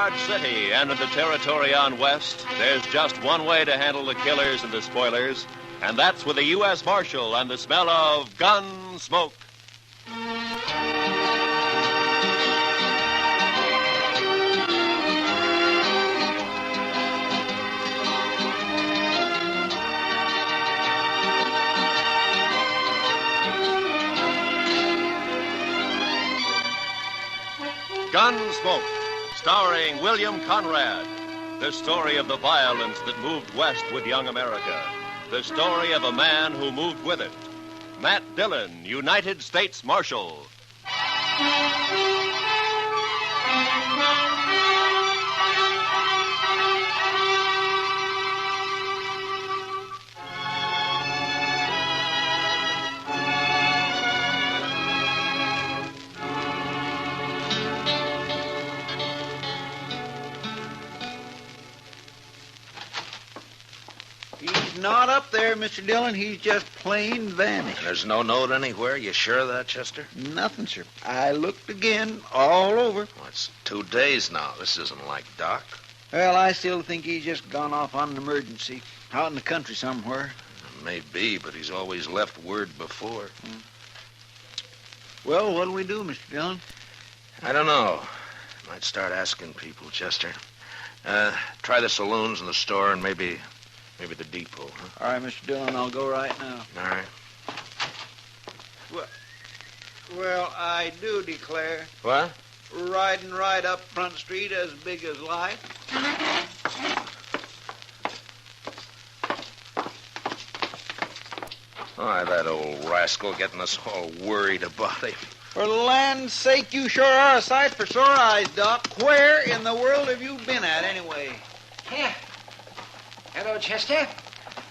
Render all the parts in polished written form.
large city and in the territory on west, there's just one way to handle the killers and the spoilers, and that's with a U.S. Marshal and the smell of Gunsmoke. Gunsmoke, starring William Conrad. The story of the violence that moved west with young America. The story of a man who moved with it. Matt Dillon, United States Marshal. Not up there, Mr. Dillon. He's just plain vanished. There's no note anywhere? You sure of that, Chester? Nothing, sir. I looked again, all over. Well, it's 2 days now. This isn't like Doc. Well, I still think he's just gone off on an emergency. Out in the country somewhere. Maybe, but he's always left word before. Well, what'll we do, Mr. Dillon? I don't know. Might start asking people, Chester. Try the saloons and the store and maybe the depot, huh? All right, Mr. Dillon, I'll go right now. All right. Well, I do declare. What? Riding right up Front Street as big as life. Why, that old rascal getting us all worried about him. For the land's sake, you sure are a sight for sore eyes, Doc. Where in the world have you been at, anyway? Here. Hello, Chester.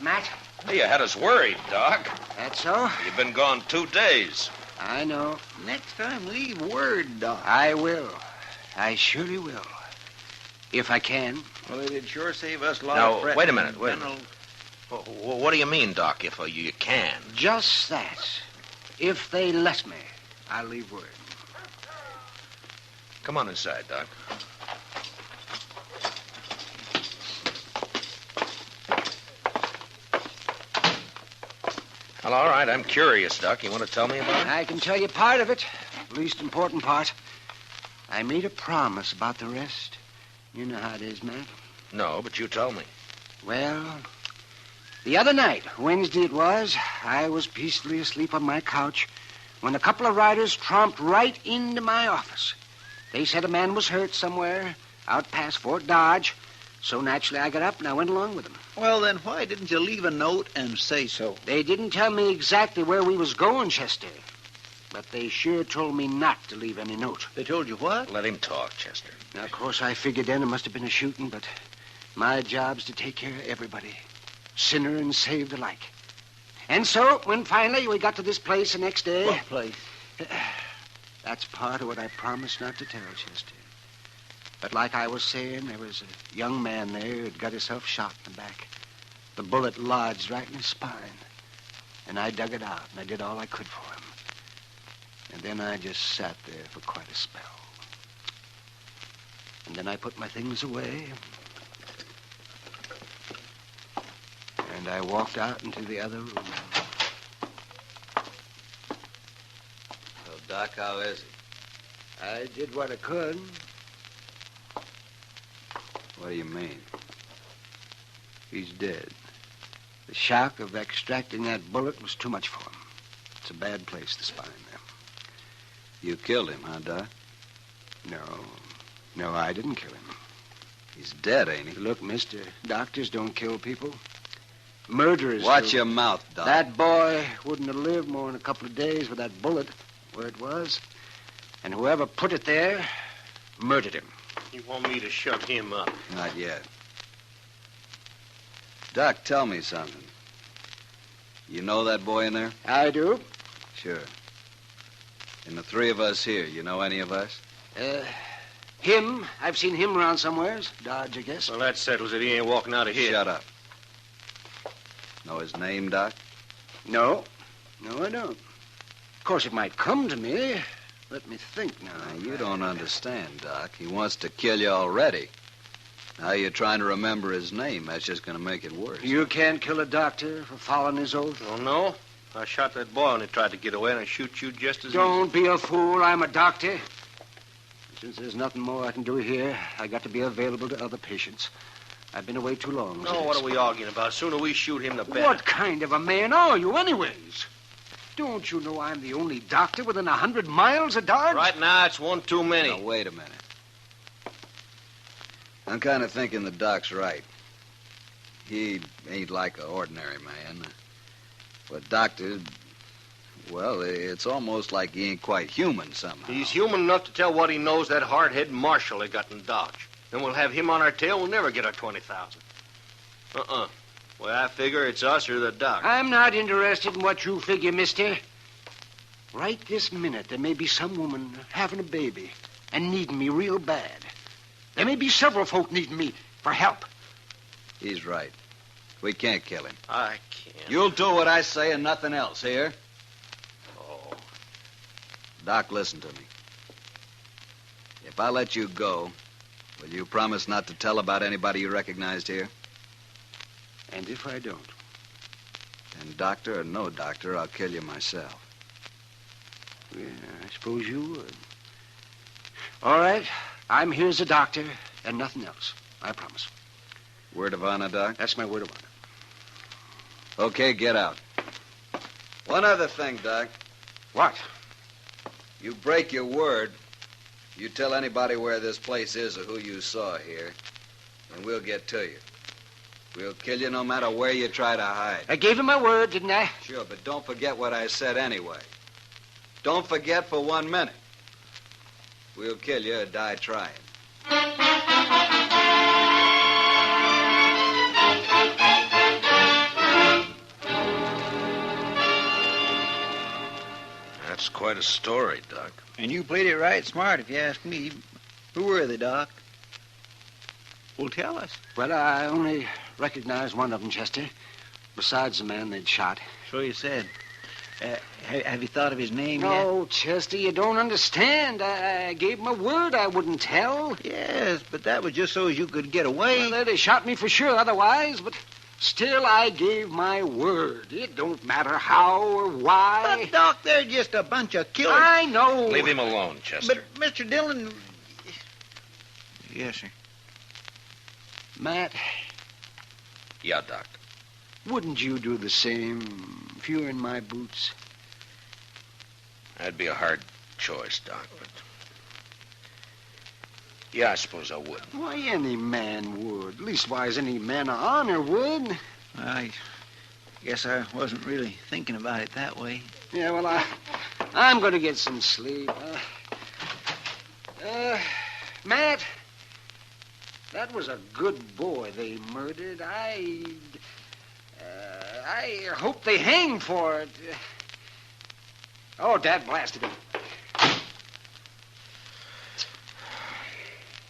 Matt. Hey, you had us worried, Doc. That's so? You've been gone 2 days. I know. Next time, leave word, Doc. I will. I surely will. If I can. Well, it'd sure save us a lot Now, of fretting. wait a minute. What do you mean, Doc, if you can? Just that. If they let me, I'll leave word. Come on inside, Doc. Well, all right, I'm curious, Doc. You want to tell me about it? I can tell you part of it. Least important part. I made a promise about the rest. You know how it is, Matt. No, but you tell me. Well, the other night, Wednesday it was, I was peacefully asleep on my couch when a couple of riders tromped right into my office. They said a man was hurt somewhere out past Fort Dodge. So naturally, I got up and I went along with them. Well, then why didn't you leave a note and say so? They didn't tell me exactly where we was going, Chester. But they sure told me not to leave any note. They told you what? Let him talk, Chester. Now, of course, I figured then it must have been a shooting, but my job's to take care of everybody, sinner and saved alike. And so, when finally we got to this place the next day... What place? That's part of what I promised not to tell, Chester. But like I was saying, there was a young man there who'd got himself shot in the back. The bullet lodged right in his spine. And I dug it out, and I did all I could for him. And then I just sat there for quite a spell. And then I put my things away. And I walked out into the other room. So, Doc, how is he? I did what I could. What do you mean? He's dead. The shock of extracting that bullet was too much for him. It's a bad place, the spine there. You killed him, huh, Doc? No, I didn't kill him. He's dead, ain't he? Look, mister, doctors don't kill people. Murderers Watch do. your mouth, Doc. That boy wouldn't have lived more than a couple of days with that bullet where it was. And whoever put it there murdered him. You want me to shut him up? Not yet. Doc, tell me something. You know that boy in there? I do. Sure. And the three of us here, you know any of us? Him. I've seen him around somewheres. Dodge, I guess. Well, that settles it. He ain't walking out of here. Shut up. Know his name, Doc? No, I don't. Of course, it might come to me. Let me think now. Now, you don't understand, Doc. He wants to kill you already. Now you're trying to remember his name. That's just going to make it worse. You can't kill a doctor for following his oath. Oh, no? I shot that boy when he tried to get away, and I shoot you just as Don't be a fool. I'm a doctor. Since there's nothing more I can do here, I got to be available to other patients. I've been away too long. No, what are we arguing about? Sooner we shoot him, the better. What kind of a man are you, anyways? Don't you know I'm the only doctor within 100 miles of Dodge? Right now, it's one too many. Now, wait a minute. I'm kind of thinking the doc's right. He ain't like an ordinary man. But doctor, well, it's almost like he ain't quite human somehow. He's human enough to tell what he knows that hard-headed marshal they got in Dodge. Then we'll have him on our tail. We'll never get our 20,000. Well, I figure it's us or the doc. I'm not interested in what you figure, mister. Right this minute, there may be some woman having a baby and needing me real bad. There may be several folk needing me for help. He's right. We can't kill him. I can't. You'll do what I say and nothing else, here? Oh. Doc, listen to me. If I let you go, will you promise not to tell about anybody you recognized here? And if I don't? And doctor or no doctor, I'll kill you myself. Yeah, I suppose you would. All right. I'm here as a doctor and nothing else. I promise. Word of honor, Doc? That's my word of honor. Okay, get out. One other thing, Doc. What? You break your word. You tell anybody where this place is or who you saw here, and we'll get to you. We'll kill you no matter where you try to hide. I gave him my word, didn't I? Sure, but don't forget what I said anyway. Don't forget for 1 minute. We'll kill you or die trying. That's quite a story, Doc. And you played it right smart, if you ask me. Who were they, Doc? Well, tell us. Well, I only recognized one of them, Chester, besides the man they'd shot. So you said. Have you thought of his name yet? No, Chester, you don't understand. I gave him a word I wouldn't tell. Yes, but that was just so as you could get away. Well, they'd have shot me for sure otherwise, but still I gave my word. It don't matter how or why. But, Doc, they're just a bunch of killers. I know. Leave him alone, Chester. But, Mr. Dillon... Yes, sir. Matt, Yeah, Doc. wouldn't you do the same if you were in my boots? That'd be a hard choice, Doc, but... Yeah, I suppose I would. Why, any man would. Leastwise, any man of honor would. I guess I wasn't really thinking about it that way. Yeah, well, I'm going to get some sleep. Matt, that was a good boy they murdered. I hope they hang for it. Oh, Dad blasted him.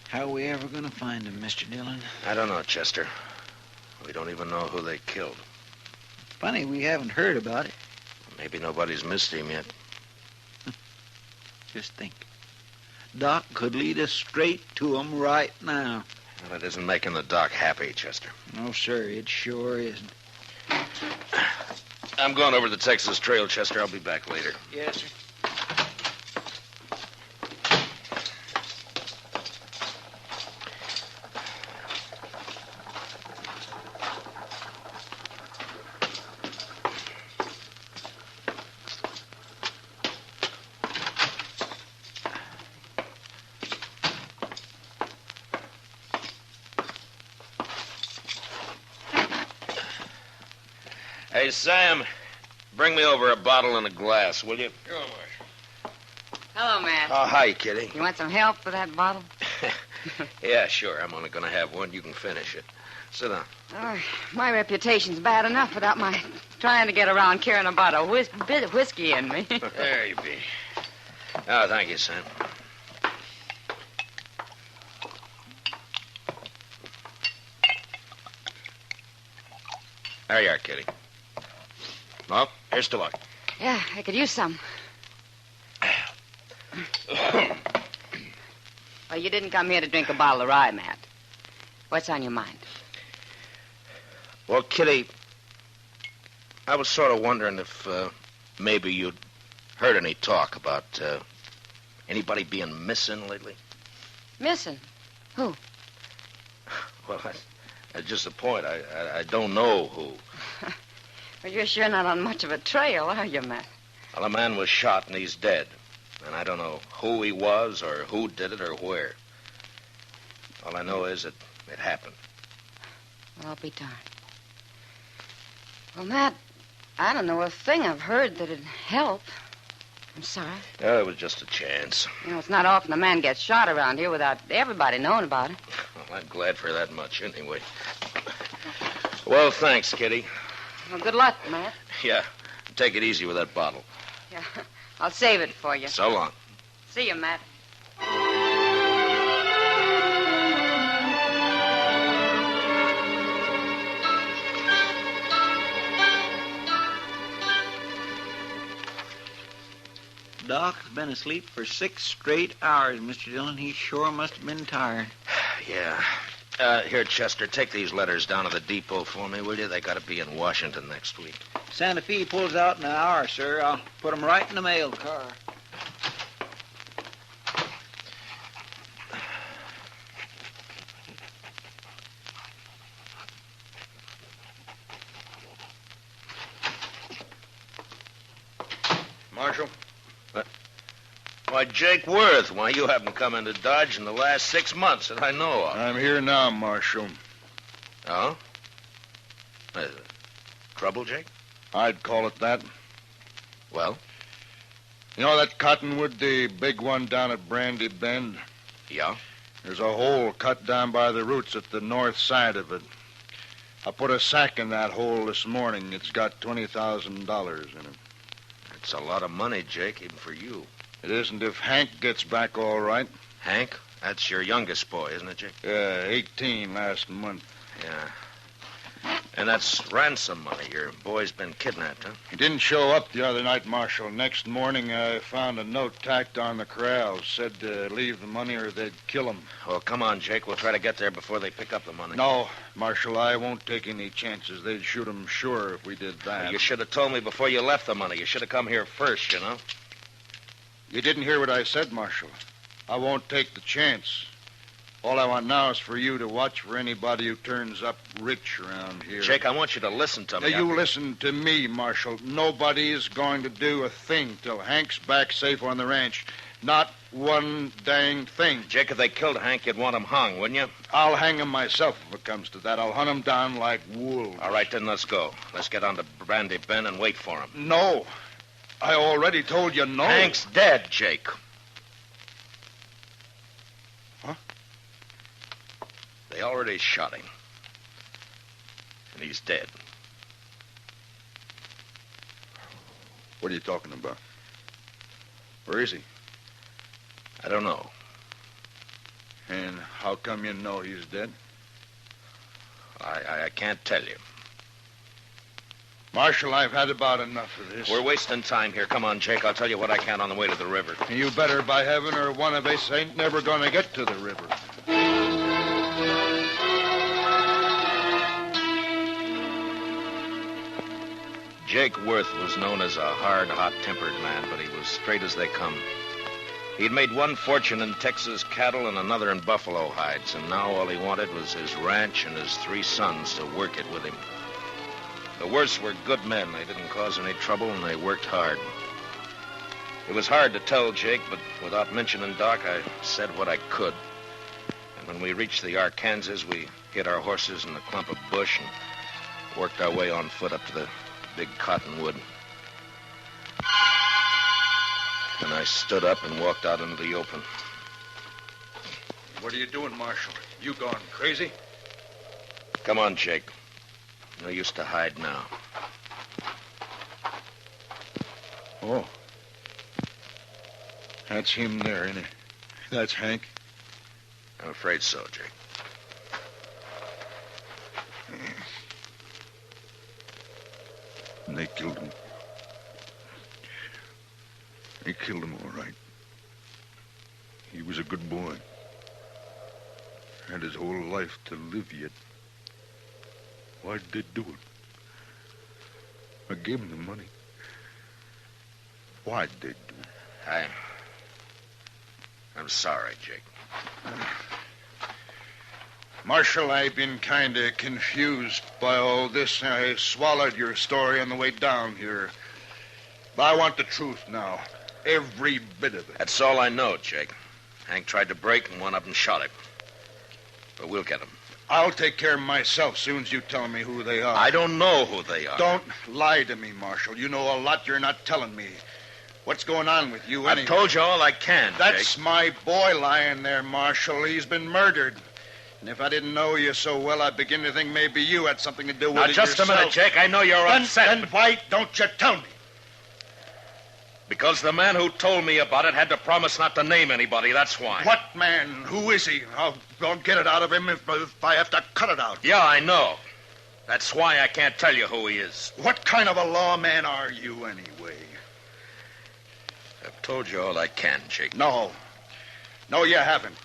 How are we ever going to find him, Mr. Dillon? I don't know, Chester. We don't even know who they killed. Funny, we haven't heard about it. Maybe nobody's missed him yet. Just think. Doc could lead us straight to him right now. Well, it isn't making the Doc happy, Chester. No, sir, it sure isn't. I'm going over the Texas Trail, Chester. I'll be back later. Yes, sir. Hey, Sam, bring me over a bottle and a glass, will you? Sure, Marshal. Hello, Matt. Oh, hi, Kitty. You want some help with that bottle? Yeah, sure. I'm only going to have one. You can finish it. Sit down. Oh, my reputation's bad enough without my trying to get around carrying a bottle of bit of whiskey in me. There you be. Oh, thank you, Sam. There you are, Kitty. Well, here's to luck. Yeah, I could use some. Well, you didn't come here to drink a bottle of rye, Matt. What's on your mind? Well, Kitty, I was sort of wondering if maybe you'd heard any talk about anybody being missing lately. Missing? Who? Well, that's just the point. I don't know who. Well, you're sure not on much of a trail, are you, Matt? Well, a man was shot and he's dead. And I don't know who he was or who did it or where. All I know is that it happened. Well, I'll be darned. Well, Matt, I don't know a thing I've heard that'd help. I'm sorry. Yeah, it was just a chance. You know, it's not often a man gets shot around here without everybody knowing about it. Well, I'm glad for that much anyway. Well, thanks, Kitty. Well, good luck, Matt. Yeah, take it easy with that bottle. Yeah, I'll save it for you. So long. See you, Matt. Doc's been asleep for 6 straight hours, Mr. Dillon. He sure must have been tired. Yeah. Here, Chester, take these letters down to the depot for me, will you? They got to be in Washington next week. Santa Fe pulls out in an hour, sir. I'll put 'em right in the mail car. Marshal? Why, Jake Worth, why, you haven't come into Dodge in the last 6 months that I know of. I'm here now, Marshal. Oh? Trouble, Jake? I'd call it that. Well? You know that cottonwood, the big one down at Brandy Bend? Yeah? There's a hole cut down by the roots at the north side of it. I put a sack in that hole this morning. It's got $20,000 in it. It's a lot of money, Jake, even for you. It isn't if Hank gets back all right. Hank? That's your youngest boy, isn't it, Jake? 18 last month. Yeah. And that's ransom money. Your boy's been kidnapped, huh? He didn't show up the other night, Marshal. Next morning, I found a note tacked on the corral. Said to leave the money or they'd kill him. Well, come on, Jake. We'll try to get there before they pick up the money. No, Marshal, I won't take any chances. They'd shoot him sure if we did that. You should have told me before you left the money. You should have come here first, you know. You didn't hear what I said, Marshal. I won't take the chance. All I want now is for you to watch for anybody who turns up rich around here. Jake, I want you to listen to me. Now, you listen to me, Marshal. Nobody's going to do a thing till Hank's back safe on the ranch. Not one dang thing. Jake, if they killed Hank, you'd want him hung, wouldn't you? I'll hang him myself if it comes to that. I'll hunt him down like wolves. All right, then let's go. Let's get on to Brandy Bend and wait for him. No. I already told you no. Hank's dead, Jake. Huh? They already shot him. And he's dead. What are you talking about? Where is he? I don't know. And how come you know he's dead? I can't tell you. Marshal, I've had about enough of this. We're wasting time here. Come on, Jake. I'll tell you what I can on the way to the river. You better, by heaven, or one of us ain't never going to get to the river. Jake Worth was known as a hard, hot-tempered man, but he was straight as they come. He'd made one fortune in Texas cattle and another in buffalo hides, and now all he wanted was his ranch and his 3 sons to work it with him. The Worths were good men. They didn't cause any trouble, and they worked hard. It was hard to tell Jake, but without mentioning Doc, I said what I could. And when we reached the Arkansas, we hid our horses in a clump of bush and worked our way on foot up to the big cottonwood. And I stood up and walked out into the open. What are you doing, Marshal? You gone crazy? Come on, Jake. No use to hide now. Oh. That's him there, isn't it? That's Hank. I'm afraid so, Jake. And they killed him. They killed him all right. He was a good boy. Had his whole life to live yet. Why'd they do it? I gave him the money. Why'd they do it? I'm sorry, Jake. Marshal, I've been kind of confused by all this. I swallowed your story on the way down here. But I want the truth now. Every bit of it. That's all I know, Jake. Hank tried to break and one of them shot him. But we'll get him. I'll take care of myself soon as you tell me who they are. I don't know who they are. Don't lie to me, Marshal. You know a lot you're not telling me. What's going on with you anyway? I've told you all I can, That's Jake. my boy lying there, Marshal. He's been murdered. And if I didn't know you so well, I'd begin to think maybe you had something to do with Now, it just yourself. a minute, Jake. I know you're upset. Then why don't you tell me? Because the man who told me about it had to promise not to name anybody, that's why. What man? Who is he? I'll get it out of him if I have to cut it out. Yeah, I know. That's why I can't tell you who he is. What kind of a lawman are you, anyway? I've told you all I can, Jake. No, you haven't.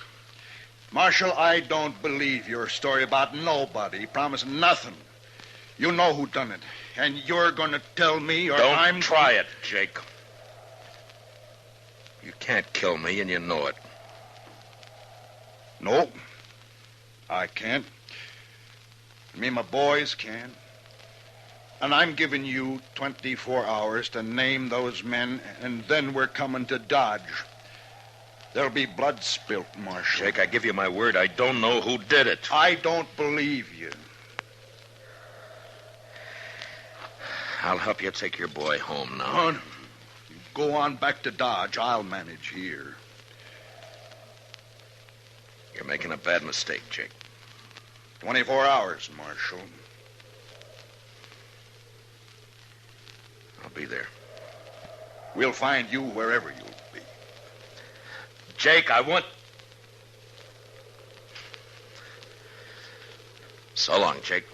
Marshal, I don't believe your story about nobody promising nothing. You know who done it, and you're going to tell me or Don't try it, Jake. You can't kill me, and you know it. No, I can't. Me and my boys can. And I'm giving you 24 hours to name those men, and then we're coming to Dodge. There'll be blood spilt, Marshal. Jake, I give you my word, I don't know who did it. I don't believe you. I'll help you take your boy home now. Come on. You go on back to Dodge. I'll manage here. You're making a bad mistake, Jake. 24 hours, Marshal. I'll be there. We'll find you wherever you'll be. Jake, I want... So long, Jake.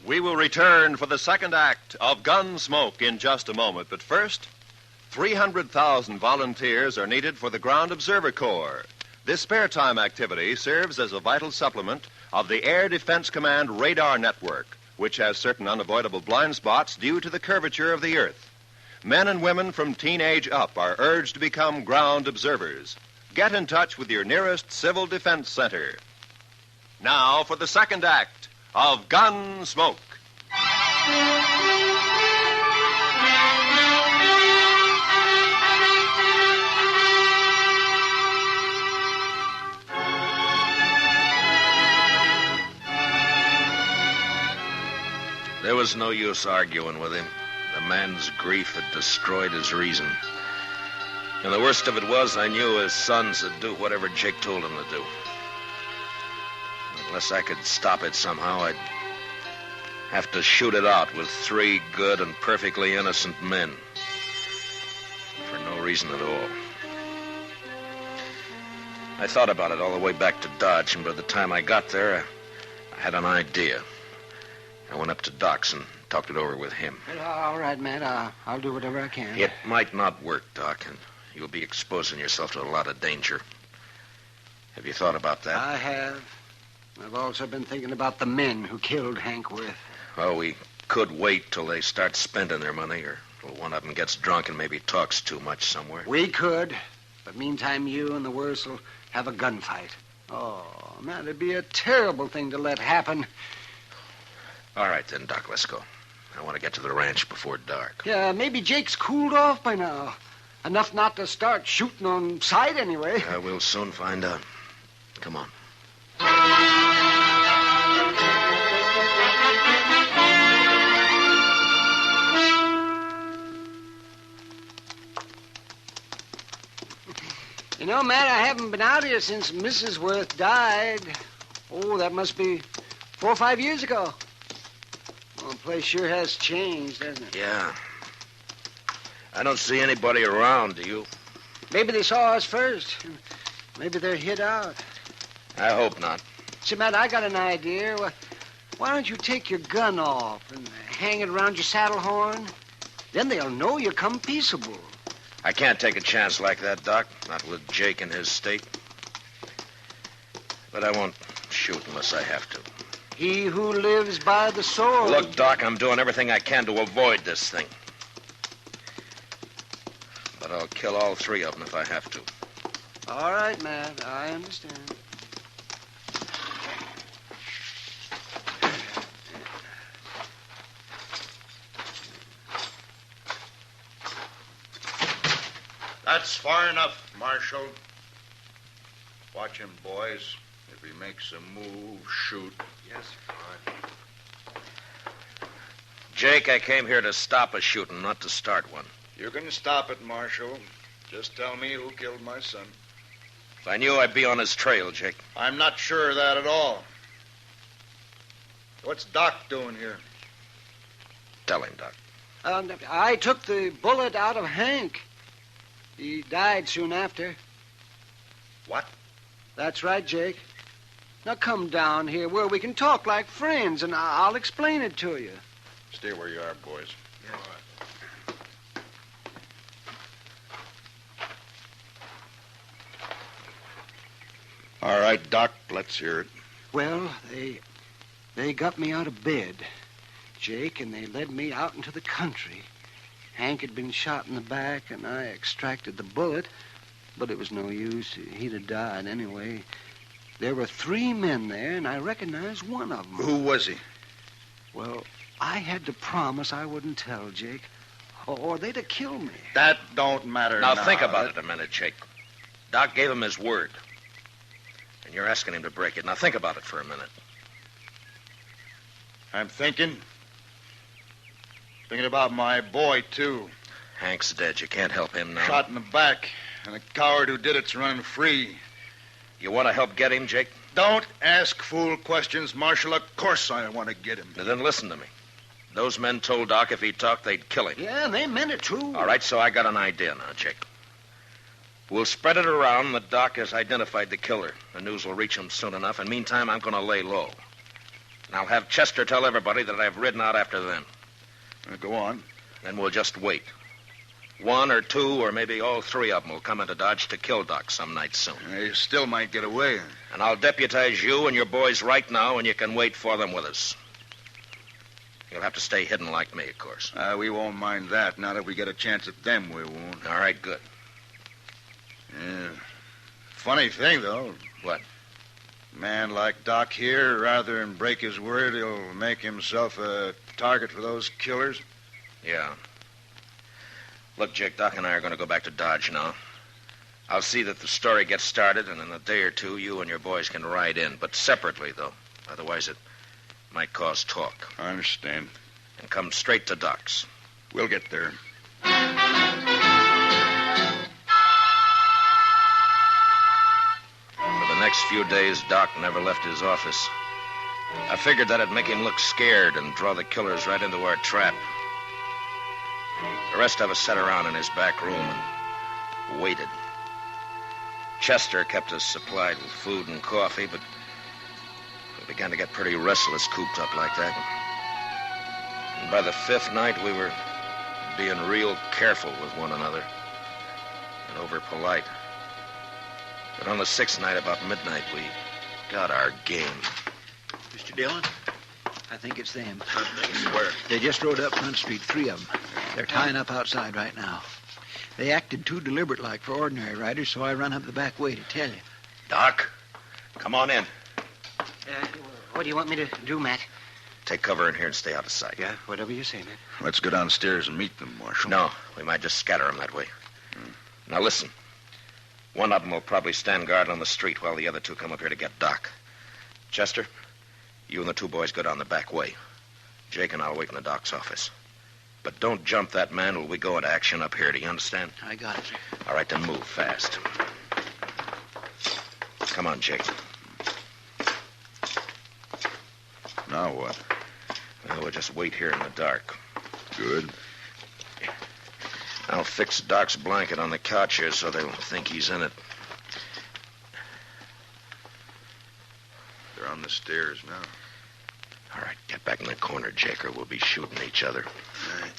We will return for the second act of Gunsmoke in just a moment. But first, 300,000 volunteers are needed for the Ground Observer Corps. This spare time activity serves as a vital supplement of the Air Defense Command radar network, which has certain unavoidable blind spots due to the curvature of the Earth. Men and women from teenage up are urged to become ground observers. Get in touch with your nearest Civil Defense Center. Now for the second act of Gunsmoke. There was no use arguing with him. The man's grief had destroyed his reason. And the worst of it was, I knew his sons would do whatever Jake told him to do. Unless I could stop it somehow, I'd have to shoot it out with 3 good and perfectly innocent men. For no reason at all. I thought about it all the way back to Dodge, and by the time I got there, I had an idea. I went up to Doc's and talked it over with him. Well, all right, Matt. I'll do whatever I can. It might not work, Doc, and you'll be exposing yourself to a lot of danger. Have you thought about that? I have. I've also been thinking about the men who killed Hank Worth. Well, we could wait till they start spending their money, or till one of them gets drunk and maybe talks too much somewhere. We could. But meantime, you and the Worths will have a gunfight. Oh, man, it'd be a terrible thing to let happen. All right, then, Doc, let's go. I want to get to the ranch before dark. Yeah, maybe Jake's cooled off by now. Enough not to start shooting on sight anyway. We'll soon find out. Come on. You know, Matt, I haven't been out here since Mrs. Worth died. Oh, that must be 4 or 5 years ago. Well, the place sure has changed, hasn't it? Yeah. I don't see anybody around, do you? Maybe they saw us first. Maybe they're hid out. I hope not. See, Matt, I got an idea. Why don't you take your gun off and hang it around your saddle horn? Then they'll know you come peaceable. I can't take a chance like that, Doc. Not with Jake in his state. But I won't shoot unless I have to. He who lives by the sword... Look, Doc, I'm doing everything I can to avoid this thing. But I'll kill all three of them if I have to. All right, Matt. I understand. That's far enough, Marshal. Watch him, boys. If he makes a move, shoot. Yes, Jake, I came here to stop a shooting, not to start one. You can stop it, Marshal. Just tell me who killed my son. If I knew, I'd be on his trail, Jake. I'm not sure of that at all. What's Doc doing here? Tell him, Doc. I took the bullet out of Hank. He died soon after. What? That's right, Jake. Now come down here where we can talk like friends, and I'll explain it to you. Stay where you are, boys. All right, Doc, let's hear it. Well, they got me out of bed, Jake, and they led me out into the country. Hank had been shot in the back, and I extracted the bullet, but it was no use. He'd have died anyway. There were 3 men there, and I recognized one of them. Who was he? Well, I had to promise I wouldn't tell, Jake, or they'd have killed me. That don't matter Now, think about it a minute, Jake. Doc gave him his word. And you're asking him to break it. Now, think about it for a minute. I'm thinking about my boy, too. Hank's dead. You can't help him now. Shot in the back, and the coward who did it's running free. You want to help get him, Jake? Don't ask fool questions, Marshal. Of course I want to get him. Now, then listen to me. Those men told Doc if he talked, they'd kill him. Yeah, and they meant it, too. All right, so I got an idea now, Jake. We'll spread it around that Doc has identified the killer. The news will reach him soon enough, and meantime, I'm going to lay low. And I'll have Chester tell everybody that I've ridden out after them. Go on. Then we'll just wait. 1 or 2 or maybe all 3 of them will come into Dodge to kill Doc some night soon. They still might get away. And I'll deputize you and your boys right now, and you can wait for them with us. You'll have to stay hidden like me, of course. We won't mind that. Not if we get a chance at them, we won't. All right, good. Yeah. Funny thing, though. What? A man like Doc here, rather than break his word, he'll make himself a target for those killers. Yeah. Look, Jake, Doc and I are going to go back to Dodge now. I'll see that the story gets started, and in a day or 2, you and your boys can ride in. But separately, though. Otherwise, it might cause talk. I understand. And come straight to Doc's. We'll get there. For the next few days, Doc never left his office. I figured that'd make him look scared and draw the killers right into our trap. The rest of us sat around in his back room and waited. Chester kept us supplied with food and coffee, but we began to get pretty restless cooped up like that. And by the 5th night, we were being real careful with one another and over-polite. But on the 6th night, about midnight, we got our game. Mr. Dillon, I think it's them. Where? They just rode up Front Street, 3 of them. They're tying up outside right now. They acted too deliberate-like for ordinary riders, so I run up the back way to tell you. Doc, come on in. What do you want me to do, Matt? Take cover in here and stay out of sight. Yeah, whatever you say, Matt. Let's go downstairs and meet them, Marshal. No, we might just scatter them that way. Now, listen. One of them will probably stand guard on the street while the other 2 come up here to get Doc. Chester, you and the 2 boys go down the back way. Jake and I'll wait in the Doc's office. But don't jump that man while we go into action up here. Do you understand? I got it, sir. All right, then move fast. Come on, Jake. Now what? Well, we'll just wait here in the dark. Good. I'll fix Doc's blanket on the couch here so they'll think he's in it. They're on the stairs now. All right, get back in the corner, Jake, or we'll be shooting each other. All right.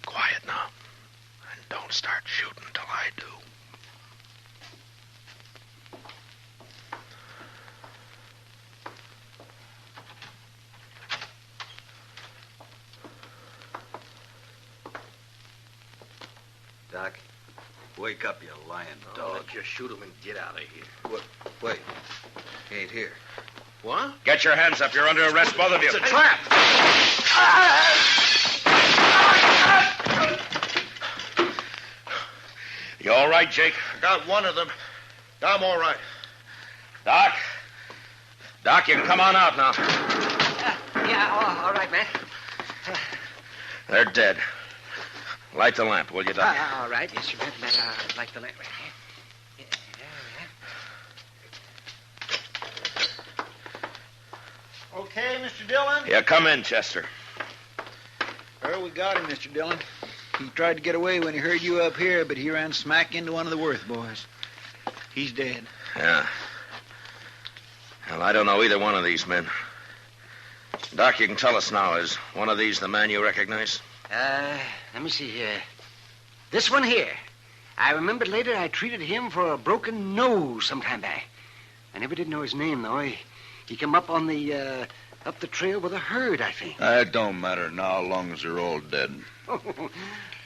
Quiet now. And don't start shooting till I do. Doc, wake up, you lying dog. Just shoot him and get out of here. What? Wait. He ain't here. What? Get your hands up. You're under arrest, both of you. It's a trap. You all right, Jake? Got one of them. I'm all right. Doc? Doc, you can come on out now. Yeah, all right, man. They're dead. Light the lamp, will you, Doc? All right. Yes, you better like the lamp right here. Okay, Mr. Dillon? Yeah, come in, Chester. Well, we got him, Mr. Dillon. He tried to get away when he heard you up here, but he ran smack into one of the Worth boys. He's dead. Yeah. Well, I don't know either one of these men. Doc, you can tell us now. Is one of these the man you recognize? Let me see here. This one here. I remembered later I treated him for a broken nose some time back. I never did know his name, though. He come up on the, up the trail with a herd, I think. It don't matter now, long as they're all dead.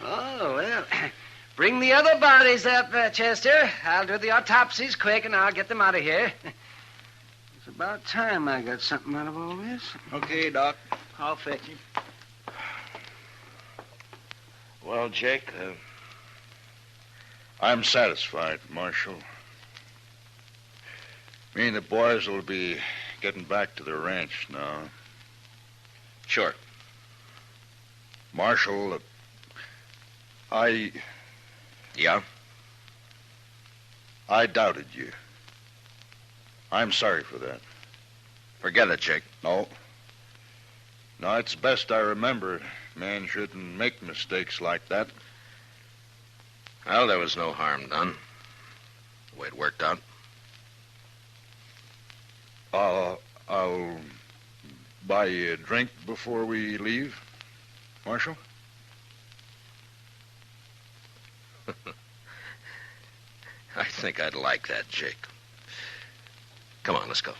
Oh, well. Bring the other bodies up, Chester. I'll do the autopsies quick, and I'll get them out of here. It's about time I got something out of all this. Okay, Doc. I'll fetch him. Well, Jake, I'm satisfied, Marshal. Me and the boys will be getting back to the ranch now. sure. Marshal, Yeah? I doubted you. I'm sorry for that. Forget it, Jake. No. No, it's best I remember. Man shouldn't make mistakes like that. Well, there was no harm done. The way it worked out. I'll buy you a drink before we leave, Marshal. I think I'd like that, Jake. Come on, let's go.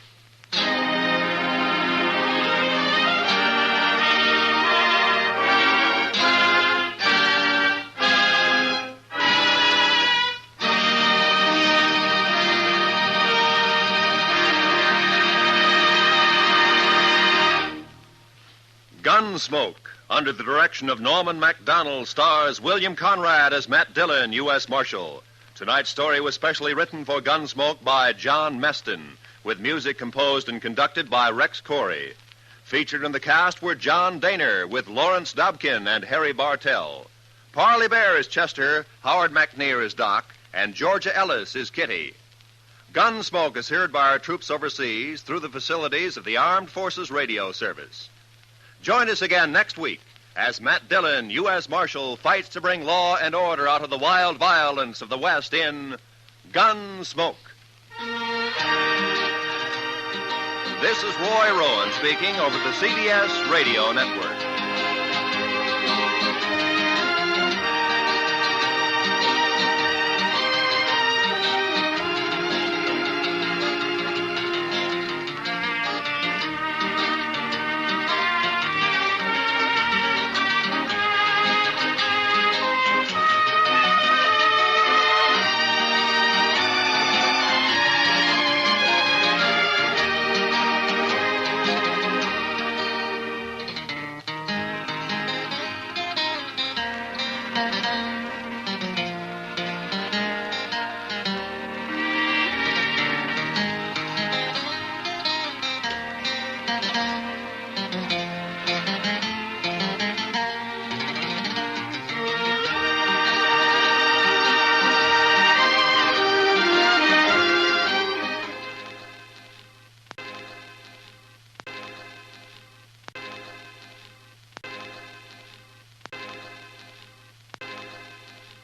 Gunsmoke, under the direction of Norman MacDonald, stars William Conrad as Matt Dillon, U.S. Marshal. Tonight's story was specially written for Gunsmoke by John Meston, with music composed and conducted by Rex Corey. Featured in the cast were John Daner, with Lawrence Dobkin and Harry Bartell. Parley Bear is Chester, Howard McNear is Doc, and Georgia Ellis is Kitty. Gunsmoke is heard by our troops overseas through the facilities of the Armed Forces Radio Service. Join us again next week as Matt Dillon, U.S. Marshal, fights to bring law and order out of the wild violence of the West in Gunsmoke. This is Roy Rowan speaking over the CBS Radio Network.